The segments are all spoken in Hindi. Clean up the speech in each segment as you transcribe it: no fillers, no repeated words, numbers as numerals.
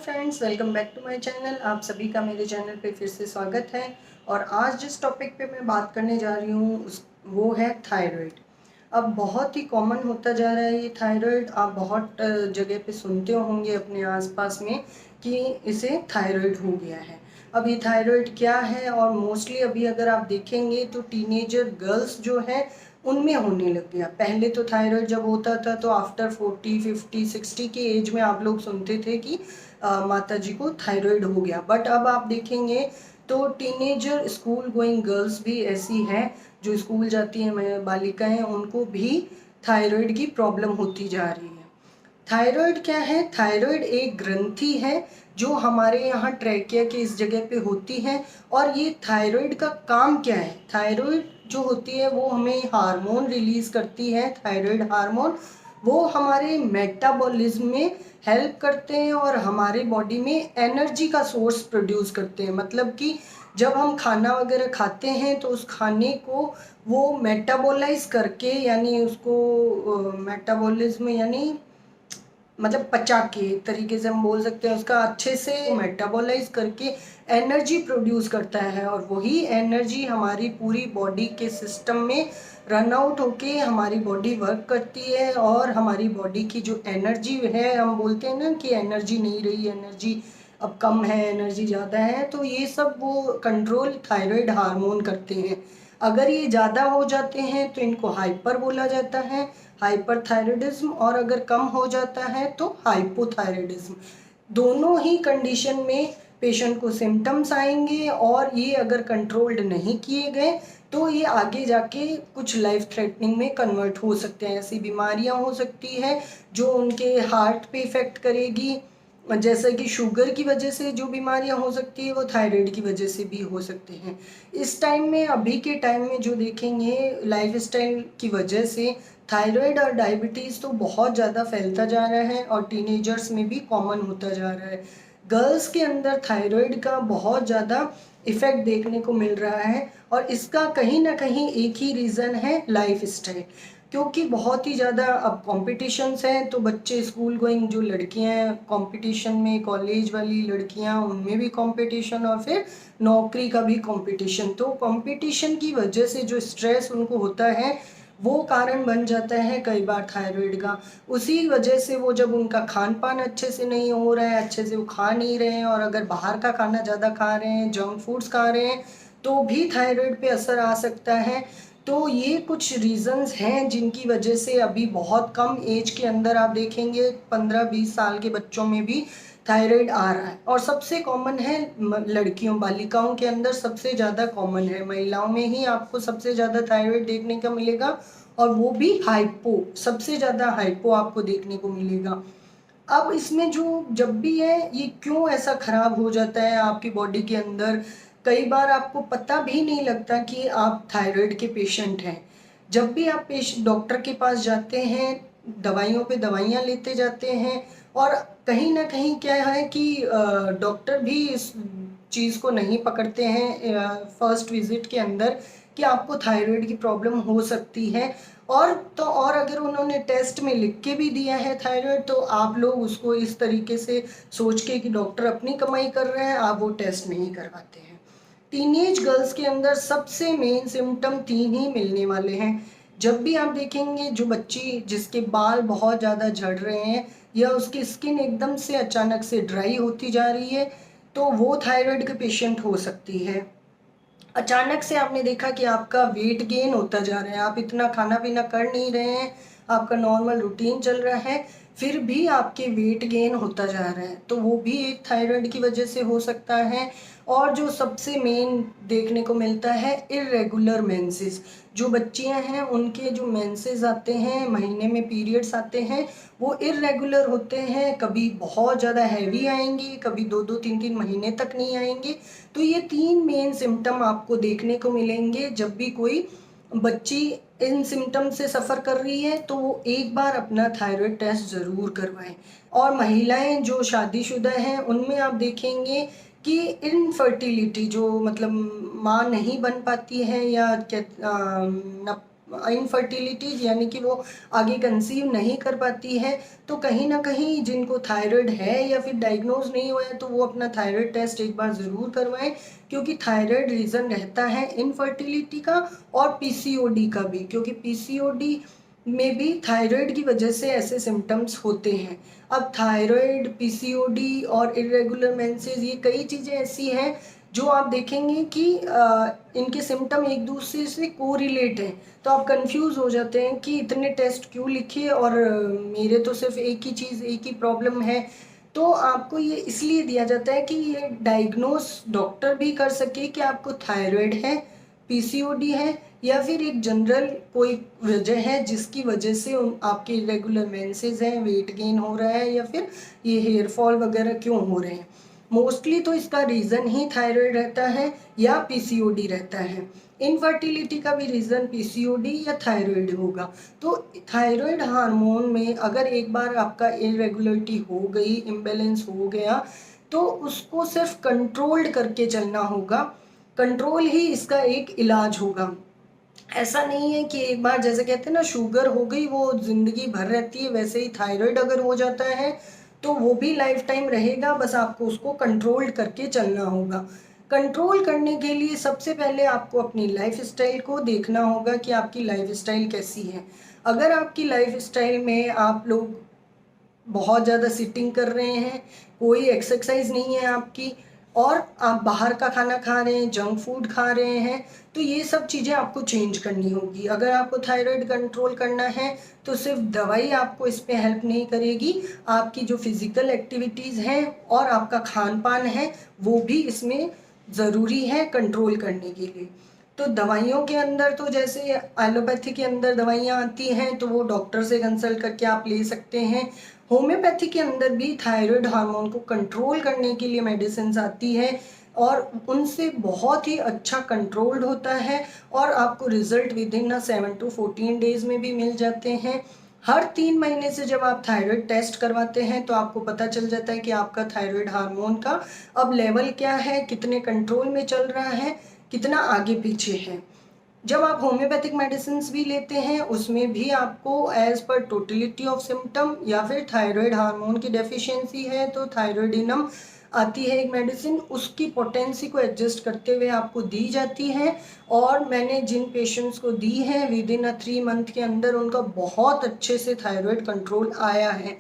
Friends, welcome back to my channel. आप सभी का मेरे चैनल पे फिर से स्वागत है। और आज जिस टॉपिक पे मैं बात करने जा रही हूँ वो है थायराइड। अब बहुत ही कॉमन होता जा रहा है ये थायराइड। आप बहुत जगह पे सुनते होंगे अपने आसपास में कि इसे थायराइड हो गया है। अब ये थायराइड क्या है, और मोस्टली अभी अगर आप देखेंगे तो टीनेजर गर्ल्स जो हैं उनमें होने लग गया। पहले तो थायराइड जब होता था तो आफ्टर 40, 50, 60 की एज में आप लोग सुनते थे कि माता जी को थायराइड हो गया। बट अब आप देखेंगे तो टीनेजर स्कूल गोइंग गर्ल्स भी ऐसी हैं जो स्कूल जाती हैं, बालिकाएं, उनको भी थायराइड की प्रॉब्लम होती जा रही है। थायराइड क्या है? थायराइड एक ग्रंथि है जो हमारे यहाँ ट्रैकिया के इस जगह पे होती है। और ये थायराइड का काम क्या है? थायराइड जो होती है वो हमें हार्मोन रिलीज करती है, थायराइड हार्मोन। वो हमारे मेटाबॉलिज्म में हेल्प करते हैं और हमारे बॉडी में एनर्जी का सोर्स प्रोड्यूस करते हैं। मतलब कि जब हम खाना वगैरह खाते हैं तो उस खाने को वो मेटाबोलाइज करके, यानी उसको मेटाबॉलिज्म यानी मतलब पचा के, एक तरीके से हम बोल सकते हैं, उसका अच्छे से मेटाबोलाइज करके एनर्जी प्रोड्यूस करता है। और वही एनर्जी हमारी पूरी बॉडी के सिस्टम में रन आउट होके हमारी बॉडी वर्क करती है। और हमारी बॉडी की जो एनर्जी है, हम बोलते हैं ना कि एनर्जी नहीं रही, एनर्जी अब कम है, एनर्जी ज़्यादा है, तो ये सब वो कंट्रोल थायराइड हार्मोन करते हैं। अगर ये ज़्यादा हो जाते हैं तो इनको हाइपर बोला जाता है, हाइपरथायराइडिज्म। और अगर कम हो जाता है तो हाइपोथायराइडिज्म। दोनों ही कंडीशन में पेशेंट को सिम्टम्स आएंगे, और ये अगर कंट्रोल्ड नहीं किए गए तो ये आगे जाके कुछ लाइफ थ्रेटनिंग में कन्वर्ट हो सकते हैं। ऐसी बीमारियां हो सकती है जो उनके हार्ट पे इफ़ेक्ट करेगी। जैसे कि शुगर की वजह से जो बीमारियां हो सकती है वो थायराइड की वजह से भी हो सकते हैं। इस टाइम में, अभी के टाइम में जो देखेंगे, लाइफस्टाइल की वजह से थायराइड और डायबिटीज़ तो बहुत ज़्यादा फैलता जा रहा है और टीनेजर्स में भी कॉमन होता जा रहा है। गर्ल्स के अंदर थायराइड का बहुत ज़्यादा इफ़ेक्ट देखने को मिल रहा है, और इसका कहीं ना कहीं एक ही रीज़न है, लाइफस्टाइल। क्योंकि बहुत ही ज़्यादा अब कॉम्पिटिशन्स हैं, तो बच्चे स्कूल गोइंग जो लड़कियां हैं कंपटीशन में, कॉलेज वाली लड़कियां, उनमें भी कंपटीशन, और फिर नौकरी का भी कंपटीशन। तो कंपटीशन की वजह से जो स्ट्रेस उनको होता है वो कारण बन जाता है कई बार थायराइड का। उसी वजह से वो, जब उनका खान पान अच्छे से नहीं हो रहा है, अच्छे से वो खा नहीं रहे हैं, और अगर बाहर का खाना ज़्यादा खा रहे हैं, जंक फूड्स खा रहे हैं, तो भी थायराइड पे असर आ सकता है। तो ये कुछ रीज़न्स हैं जिनकी वजह से अभी बहुत कम एज के अंदर आप देखेंगे 15-20 साल के बच्चों में भी थायराइड आ रहा है। और सबसे कॉमन है लड़कियों, बालिकाओं के अंदर सबसे ज़्यादा कॉमन है। महिलाओं में ही आपको सबसे ज़्यादा थायराइड देखने का मिलेगा, और वो भी हाइपो, सबसे ज़्यादा हाइपो आपको देखने को मिलेगा। अब इसमें जो जब भी है, ये क्यों ऐसा खराब हो जाता है आपकी बॉडी के अंदर, कई बार आपको पता भी नहीं लगता कि आप थायराइड के पेशेंट हैं। जब भी आप डॉक्टर के पास जाते हैं, दवाइयों पे दवाइयाँ लेते जाते हैं, और कहीं ना कहीं क्या है कि डॉक्टर भी इस चीज़ को नहीं पकड़ते हैं फर्स्ट विजिट के अंदर कि आपको थायराइड की प्रॉब्लम हो सकती है। और अगर उन्होंने टेस्ट में लिख के भी दिया है थायराइड, तो आप लोग उसको इस तरीके से सोच के कि डॉक्टर अपनी कमाई कर रहे हैं, आप वो टेस्ट नहीं करवाते हैं। टीनेज गर्ल्स के अंदर सबसे मेन सिम्टम तीन ही मिलने वाले हैं। जब भी आप देखेंगे जो बच्ची जिसके बाल बहुत ज़्यादा झड़ रहे हैं, या उसकी स्किन एकदम से अचानक से ड्राई होती जा रही है, तो वो थायराइड के पेशेंट हो सकती है। अचानक से आपने देखा कि आपका वेट गेन होता जा रहा है, आप इतना खाना पीना कर नहीं रहे हैं, आपका नॉर्मल रूटीन चल रहा है, फिर भी आपके वेट गेन होता जा रहा है, तो वो भी एक थायराइड की वजह से हो सकता है। और जो सबसे मेन देखने को मिलता है, इर्रेगुलर मेंसेस। जो बच्चियां हैं उनके जो मेंसेस आते हैं, महीने में पीरियड्स आते हैं, वो इर्रेगुलर होते हैं। कभी बहुत ज़्यादा हैवी आएंगे, कभी 2-2 3-3 महीने तक नहीं आएंगे। तो ये तीन मेन सिम्टम आपको देखने को मिलेंगे। जब भी कोई बच्ची इन सिम्टम से सफ़र कर रही है तो वो एक बार अपना थायराइड टेस्ट ज़रूर करवाएं। और महिलाएं जो शादीशुदा हैं उनमें आप देखेंगे कि इनफर्टिलिटी, जो मतलब माँ नहीं बन पाती है, या इनफर्टिलिटी यानी कि वो आगे कंसीव नहीं कर पाती है, तो कहीं ना कहीं जिनको थायराइड है या फिर डायग्नोज नहीं हुआ है तो वो अपना थायराइड टेस्ट एक बार ज़रूर करवाएं, क्योंकि थायराइड रीज़न रहता है इनफर्टिलिटी का और पीसीओडी का भी, क्योंकि पीसीओडी में भी थायराइड की वजह से ऐसे सिम्टम्स होते हैं। अब थायराइड, पीसीओडी और इरेगुलर मेंसेस, ये कई चीज़ें ऐसी हैं जो आप देखेंगे कि इनके सिम्टम एक दूसरे से कोरिलेट हैं, तो आप कंफ्यूज हो जाते हैं कि इतने टेस्ट क्यों लिखे और मेरे तो सिर्फ एक ही चीज़, एक ही प्रॉब्लम है। तो आपको ये इसलिए दिया जाता है कि ये डायग्नोस डॉक्टर भी कर सके कि आपको थायराइड है, पीसीओडी है, या फिर एक जनरल कोई वजह है जिसकी वजह से आपके इरेगुलर मेंसेस हैं, वेट गेन हो रहा है, या फिर ये हेयर फॉल वगैरह क्यों हो रहे हैं। मोस्टली तो इसका रीज़न ही थायराइड रहता है या पीसीओडी रहता है। इनफर्टिलिटी का भी रीज़न पीसीओडी या थायराइड होगा। तो थायराइड हार्मोन में अगर एक बार आपका इरेगुलरिटी हो गई, इम्बैलेंस हो गया, तो उसको सिर्फ कंट्रोल्ड करके चलना होगा। कंट्रोल ही इसका एक इलाज होगा। ऐसा नहीं है कि एक बार जैसे कहते हैं ना शुगर हो गई वो ज़िंदगी भर रहती है, वैसे ही थायराइड अगर हो जाता है तो वो भी लाइफ टाइम रहेगा, बस आपको उसको कंट्रोल करके चलना होगा। कंट्रोल करने के लिए सबसे पहले आपको अपनी लाइफ स्टाइल को देखना होगा कि आपकी लाइफ स्टाइल कैसी है। अगर आपकी लाइफ स्टाइल में आप लोग बहुत ज़्यादा सिटिंग कर रहे हैं, कोई एक्सरसाइज नहीं है आपकी, और आप बाहर का खाना खा रहे हैं, जंक फूड खा रहे हैं, तो ये सब चीज़ें आपको चेंज करनी होगी। अगर आपको थायराइड कंट्रोल करना है तो सिर्फ दवाई आपको इस पे हेल्प नहीं करेगी, आपकी जो फिज़िकल एक्टिविटीज़ हैं और आपका खान पान है वो भी इसमें ज़रूरी है कंट्रोल करने के लिए। तो दवाइयों के अंदर तो जैसे एलोपैथी के अंदर दवाइयाँ आती हैं तो वो डॉक्टर से कंसल्ट करके आप ले सकते हैं। होम्योपैथी के अंदर भी थायराइड हार्मोन को कंट्रोल करने के लिए मेडिसिन आती है और उनसे बहुत ही अच्छा कंट्रोल्ड होता है और आपको result with in 7 to 14 days में भी मिल जाते हैं। हर 3 महीने से जब आप थायराइड टेस्ट करवाते हैं तो आपको पता चल जाता है कि आपका थायराइड हार्मोन का अब लेवल क्या है, कितने कंट्रोल में चल रहा है, कितना आगे पीछे है। जब आप होम्योपैथिक मेडिसिन भी लेते हैं उसमें भी आपको as per totality of symptom या फिर थायराइड हार्मोन की डेफिशिएंसी है तो थायराइडिनम आती है एक मेडिसिन, उसकी पोटेंसी को एडजस्ट करते हुए आपको दी जाती है। और मैंने जिन पेशेंट्स को दी है विद इन 3 मंथ के अंदर उनका बहुत अच्छे से थायराइड कंट्रोल आया है।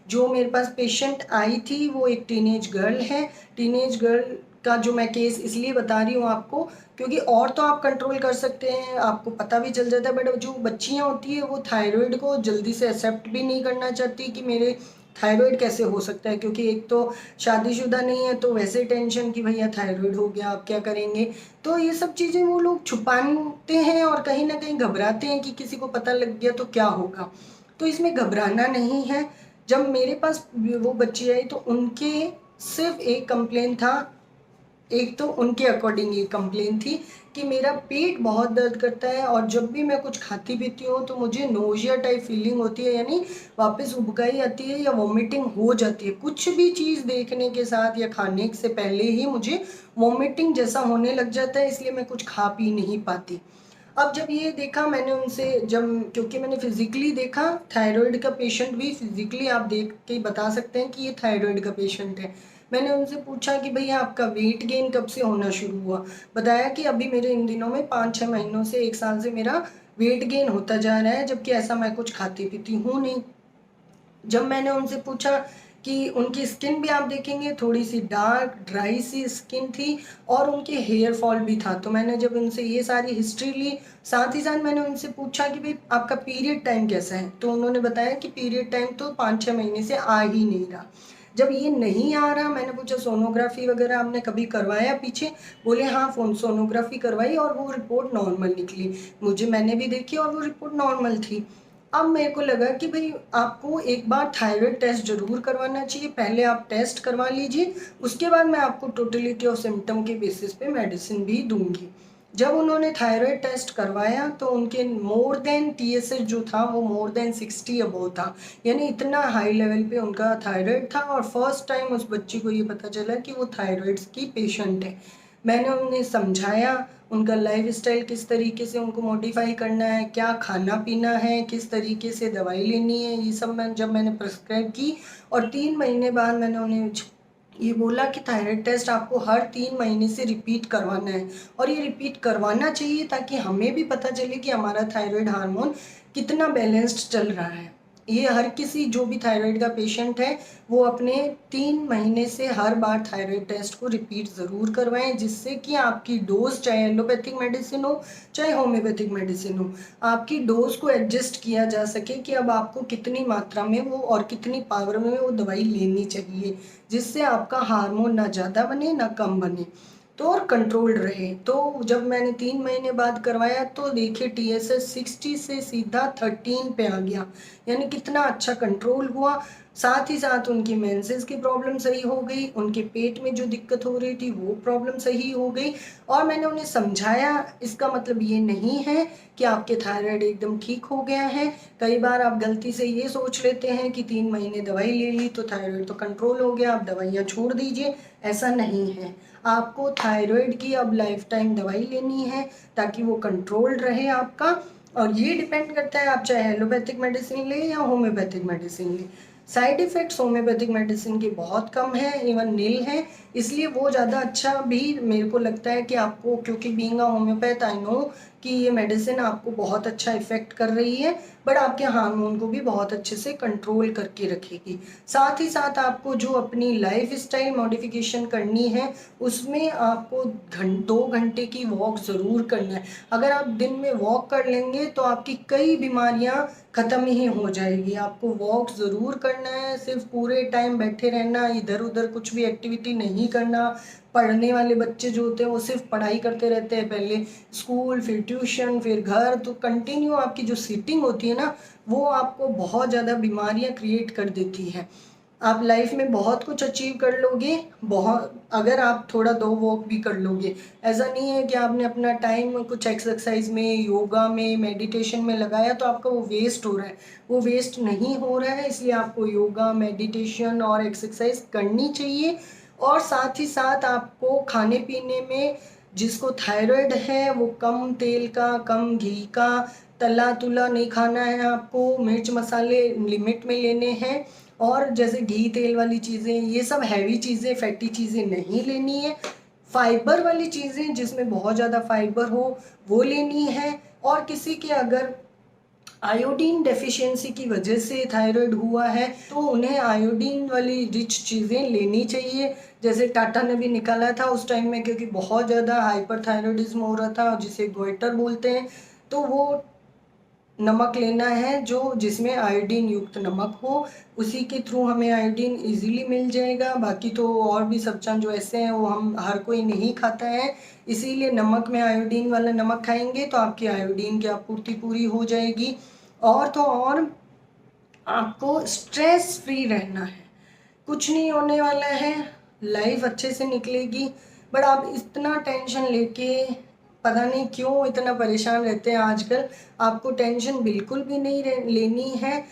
जो मेरे पास पेशेंट आई थी वो एक टीनेज गर्ल है। टीनेज गर्ल का जो मैं केस इसलिए बता रही हूँ आपको क्योंकि और तो आप कंट्रोल कर सकते हैं, आपको पता भी चल जाता है, बट जो बच्चियाँ होती है वो थायराइड को जल्दी से एक्सेप्ट भी नहीं करना चाहती कि मेरे थायराइड कैसे हो सकता है, क्योंकि एक तो शादीशुदा नहीं है तो वैसे टेंशन कि भैया थायराइड हो गया आप क्या करेंगे। तो ये सब चीज़ें वो लोग छुपाते हैं और कहीं ना कहीं घबराते हैं कि किसी को पता लग गया तो क्या होगा। तो इसमें घबराना नहीं है। जब मेरे पास वो बच्ची आई तो उनके सिर्फ एक कंप्लेन था, एक तो उनके अकॉर्डिंग ये कंप्लेन थी कि मेरा पेट बहुत दर्द करता है और जब भी मैं कुछ खाती पीती हूँ तो मुझे नोजिया टाइप फीलिंग होती है, यानी वापस उबकाई आती है या वॉमिटिंग हो जाती है। कुछ भी चीज़ देखने के साथ या खाने से पहले ही मुझे वॉमिटिंग जैसा होने लग जाता है, इसलिए मैं कुछ खा पी नहीं पाती। अब जब ये देखा मैंने उनसे, जब क्योंकि मैंने फिजिकली देखा, थायराइड का पेशेंट भी फिजिकली आप देख के बता सकते हैं कि ये थायराइड का पेशेंट है। मैंने उनसे पूछा कि भैया आपका वेट गेन कब से होना शुरू हुआ। बताया कि अभी मेरे इन दिनों में 5-6 महीनों से 1 साल से मेरा वेट गेन होता जा रहा है, जबकि ऐसा मैं कुछ खाती पीती हूँ नहीं। जब मैंने उनसे पूछा कि उनकी स्किन भी आप देखेंगे थोड़ी सी डार्क ड्राई सी स्किन थी और उनके हेयर फॉल भी था, तो मैंने जब उनसे ये सारी हिस्ट्री ली, साथ ही साथ मैंने उनसे पूछा कि भाई आपका पीरियड टाइम कैसा है, तो उन्होंने बताया कि पीरियड टाइम तो 5-6 महीने से आ ही नहीं रहा। जब ये नहीं आ रहा मैंने पूछा सोनोग्राफी वगैरह आपने कभी करवाया पीछे, बोले हाँ फोन सोनोग्राफी करवाई और वो रिपोर्ट नॉर्मल निकली। मैंने भी देखी और वो रिपोर्ट नॉर्मल थी। अब मेरे को लगा कि भाई आपको एक बार थायराइड टेस्ट जरूर करवाना चाहिए, पहले आप टेस्ट करवा लीजिए, उसके बाद मैं आपको टोटलिटी ऑफ सिम्टम के बेसिस पे मेडिसिन भी दूंगी। जब उन्होंने थायराइड टेस्ट करवाया तो उनके मोर देन टीएसएच जो था वो मोर देन 60 अबव था, यानी इतना हाई लेवल पे उनका थायराइड था। और फर्स्ट टाइम उस बच्ची को ये पता चला कि वो थायराइड की पेशेंट है। मैंने उन्हें समझाया उनका लाइफस्टाइल किस तरीके से उनको मॉडिफाई करना है, क्या खाना पीना है, किस तरीके से दवाई लेनी है, ये सब मैंने प्रिस्क्राइब की। और 3 महीने बाद मैंने उन्हें ये बोला कि थायराइड टेस्ट आपको हर 3 महीने से रिपीट करवाना है, और ये रिपीट करवाना चाहिए ताकि हमें भी पता चले कि हमारा थायराइड हार्मोन कितना बैलेंस्ड चल रहा है। ये हर किसी जो भी थायराइड का पेशेंट है वो अपने 3 महीने से हर बार थायराइड टेस्ट को रिपीट ज़रूर करवाएं, जिससे कि आपकी डोज, चाहे एलोपैथिक मेडिसिन हो चाहे होम्योपैथिक मेडिसिन हो, आपकी डोज को एडजस्ट किया जा सके कि अब आपको कितनी मात्रा में वो और कितनी पावर में वो दवाई लेनी चाहिए, जिससे आपका हार्मोन ना ज़्यादा बने ना कम बने, तो और कंट्रोल्ड रहे। तो जब मैंने 3 महीने बाद करवाया तो देखिए TSH 60 से सीधा 13 पे आ गया, यानी कितना अच्छा कंट्रोल हुआ। साथ ही साथ उनकी मेंसेस की प्रॉब्लम सही हो गई, उनके पेट में जो दिक्कत हो रही थी वो प्रॉब्लम सही हो गई। और मैंने उन्हें समझाया इसका मतलब ये नहीं है कि आपके थायराइड एकदम ठीक हो गया है। कई बार आप गलती से ये सोच लेते हैं कि 3 महीने दवाई ले ली तो थायराइड तो कंट्रोल हो गया, आप दवाइयाँ छोड़ दीजिए। ऐसा नहीं है, आपको थायराइड की अब लाइफ टाइम दवाई लेनी है ताकि वो कंट्रोल्ड रहे आपका। और ये डिपेंड करता है आप चाहे एलोपैथिक मेडिसिन लें या होम्योपैथिक मेडिसिन लें। साइड इफ़ेक्ट्स होम्योपैथिक मेडिसिन के बहुत कम है, इवन नील है, इसलिए वो ज़्यादा अच्छा भी मेरे को लगता है कि आपको, क्योंकि being a homeopath I know कि ये मेडिसिन आपको बहुत अच्छा इफ़ेक्ट कर रही है, बट आपके हार्मोन को भी बहुत अच्छे से कंट्रोल करके रखेगी। साथ ही साथ आपको जो अपनी लाइफ स्टाइल मॉडिफिकेशन करनी है उसमें आपको 2 घंटे की वॉक ज़रूर करना है। अगर आप दिन में वॉक कर लेंगे तो आपकी कई बीमारियां ख़त्म ही हो जाएगी। आपको वॉक ज़रूर करना है, सिर्फ पूरे टाइम बैठे रहना, इधर उधर कुछ भी एक्टिविटी नहीं करना। पढ़ने वाले बच्चे जो होते हैं वो सिर्फ पढ़ाई करते रहते हैं, पहले स्कूल फिर ट्यूशन फिर घर, तो कंटिन्यू आपकी जो सीटिंग होती है ना वो आपको बहुत ज़्यादा बीमारियां क्रिएट कर देती है। आप लाइफ में बहुत कुछ अचीव कर लोगे, बहुत, अगर आप थोड़ा 2 वॉक भी कर लोगे। ऐसा नहीं है कि आपने अपना टाइम कुछ एक्सरसाइज में, योगा में, मेडिटेशन में लगाया तो आपका वो वेस्ट हो रहा है। वो वेस्ट नहीं हो रहा है, इसलिए आपको योगा, मेडिटेशन और एक्सरसाइज करनी चाहिए। और साथ ही साथ आपको खाने पीने में, जिसको थायराइड है वो कम तेल का, कम घी का, तला तुला नहीं खाना है आपको, मिर्च मसाले लिमिट में लेने हैं। और जैसे घी तेल वाली चीज़ें, ये सब हैवी चीज़ें, फैटी चीज़ें नहीं लेनी है। फाइबर वाली चीज़ें जिसमें बहुत ज़्यादा फाइबर हो वो लेनी है। और किसी के अगर आयोडीन डेफिशिएंसी की वजह से थायराइड हुआ है तो उन्हें आयोडीन वाली रिच चीज़ें लेनी चाहिए। जैसे टाटा ने भी निकाला था उस टाइम में, क्योंकि बहुत ज़्यादा हाइपरथायराइडिज्म हो रहा था जिसे गोइटर बोलते हैं, तो वो नमक लेना है जो जिसमें आयोडीन युक्त नमक हो, उसी के थ्रू हमें आयोडीन इजीली मिल जाएगा। बाकी तो और भी सब्जियां जो ऐसे हैं वो हम हर कोई नहीं खाता है, इसीलिए नमक में आयोडीन वाला नमक खाएंगे तो आपकी आयोडीन की आपूर्ति पूरी हो जाएगी। और तो और आपको स्ट्रेस फ्री रहना है, कुछ नहीं होने वाला है, लाइफ अच्छे से निकलेगी। बट आप इतना टेंशन लेके, पता नहीं क्यों इतना परेशान रहते हैं आजकल। आपको टेंशन बिल्कुल भी नहीं लेनी है,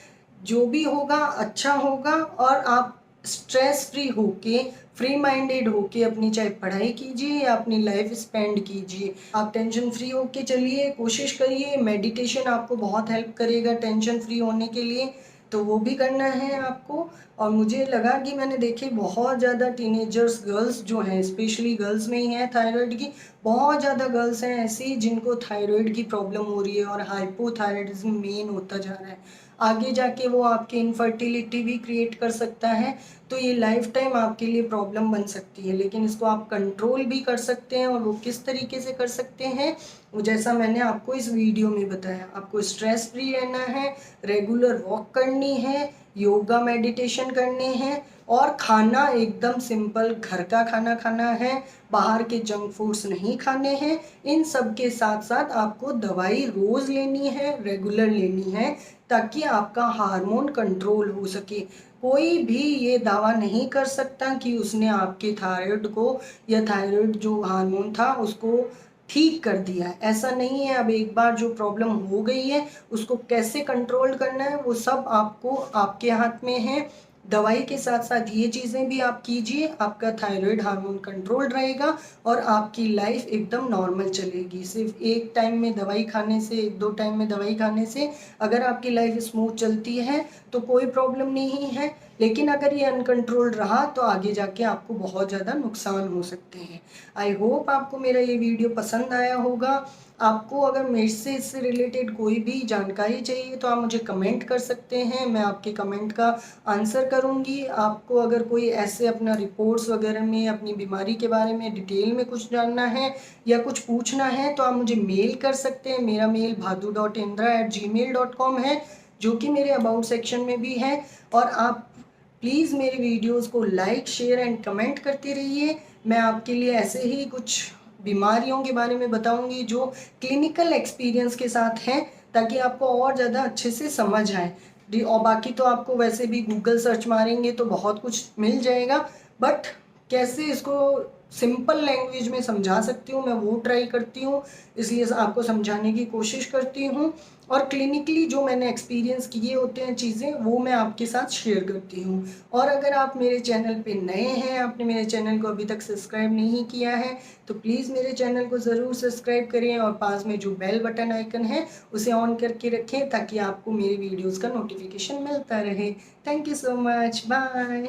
जो भी होगा अच्छा होगा। और आप स्ट्रेस फ्री होके, फ्री माइंडेड होके अपनी चाहे पढ़ाई कीजिए या अपनी लाइफ स्पेंड कीजिए। आप टेंशन फ्री होके चलिए, कोशिश करिए। मेडिटेशन आपको बहुत हेल्प करेगा टेंशन फ्री होने के लिए, तो वो भी करना है आपको। और मुझे लगा कि मैंने देखे बहुत ज़्यादा टीनेजर्स, गर्ल्स जो हैं, स्पेशली गर्ल्स में ही है थायराइड की, बहुत ज़्यादा गर्ल्स हैं ऐसी जिनको थायराइड की प्रॉब्लम हो रही है और हाइपोथायराइडिज्म मेन होता जा रहा है। आगे जाके वो आपकी इनफर्टिलिटी भी क्रिएट कर सकता है, तो ये लाइफ टाइम आपके लिए प्रॉब्लम बन सकती है। लेकिन इसको आप कंट्रोल भी कर सकते हैं, और वो किस तरीके से कर सकते हैं वो जैसा मैंने आपको इस वीडियो में बताया। आपको स्ट्रेस फ्री रहना है, रेगुलर वॉक करनी है, योगा मेडिटेशन करने हैं, और खाना एकदम सिंपल घर का खाना खाना है, बाहर के जंक फूड्स नहीं खाने हैं। इन सब के साथ साथ आपको दवाई रोज़ लेनी है, रेगुलर लेनी है, ताकि आपका हार्मोन कंट्रोल हो सके। कोई भी ये दावा नहीं कर सकता कि उसने आपके थायराइड को या थायराइड जो हार्मोन था उसको ठीक कर दिया है, ऐसा नहीं है। अब एक बार जो प्रॉब्लम हो गई है उसको कैसे कंट्रोल करना है वो सब आपको, आपके हाथ में है। दवाई के साथ साथ ये चीज़ें भी आप कीजिए, आपका थायराइड हार्मोन कंट्रोल रहेगा और आपकी लाइफ एकदम नॉर्मल चलेगी। सिर्फ एक टाइम में दवाई खाने से, 1-2 टाइम में दवाई खाने से अगर आपकी लाइफ स्मूथ चलती है तो कोई प्रॉब्लम नहीं है, लेकिन अगर ये अनकंट्रोल्ड रहा तो आगे जाके आपको बहुत ज़्यादा नुकसान हो सकते हैं। आई होप आपको मेरा ये वीडियो पसंद आया होगा। आपको अगर मेरे से इससे रिलेटेड कोई भी जानकारी चाहिए तो आप मुझे कमेंट कर सकते हैं, मैं आपके कमेंट का आंसर करूंगी। आपको अगर कोई ऐसे अपना रिपोर्ट्स वगैरह में अपनी बीमारी के बारे में डिटेल में कुछ जानना है या कुछ पूछना है तो आप मुझे मेल कर सकते हैं। मेरा मेल bhadu.indra@gmail.com है, जो कि मेरे अबाउट सेक्शन में भी है। और आप प्लीज़ मेरे वीडियोस को लाइक, शेयर एंड कमेंट करते रहिए। मैं आपके लिए ऐसे ही कुछ बीमारियों के बारे में बताऊंगी जो क्लिनिकल एक्सपीरियंस के साथ हैं, ताकि आपको और ज़्यादा अच्छे से समझ आए। और बाकी तो आपको वैसे भी गूगल सर्च मारेंगे तो बहुत कुछ मिल जाएगा, बट कैसे इसको सिंपल लैंग्वेज में समझा सकती हूँ मैं वो ट्राई करती हूँ, इसलिए आपको समझाने की कोशिश करती हूँ। और क्लिनिकली जो मैंने एक्सपीरियंस किए होते हैं चीज़ें, वो मैं आपके साथ शेयर करती हूँ। और अगर आप मेरे चैनल पे नए हैं, आपने मेरे चैनल को अभी तक सब्सक्राइब नहीं किया है तो प्लीज़ मेरे चैनल को ज़रूर सब्सक्राइब करें और पास में जो बेल बटन आइकन है उसे ऑन करके रखें, ताकि आपको मेरे वीडियोज़ का नोटिफिकेशन मिलता रहे। Thank you so much, bye.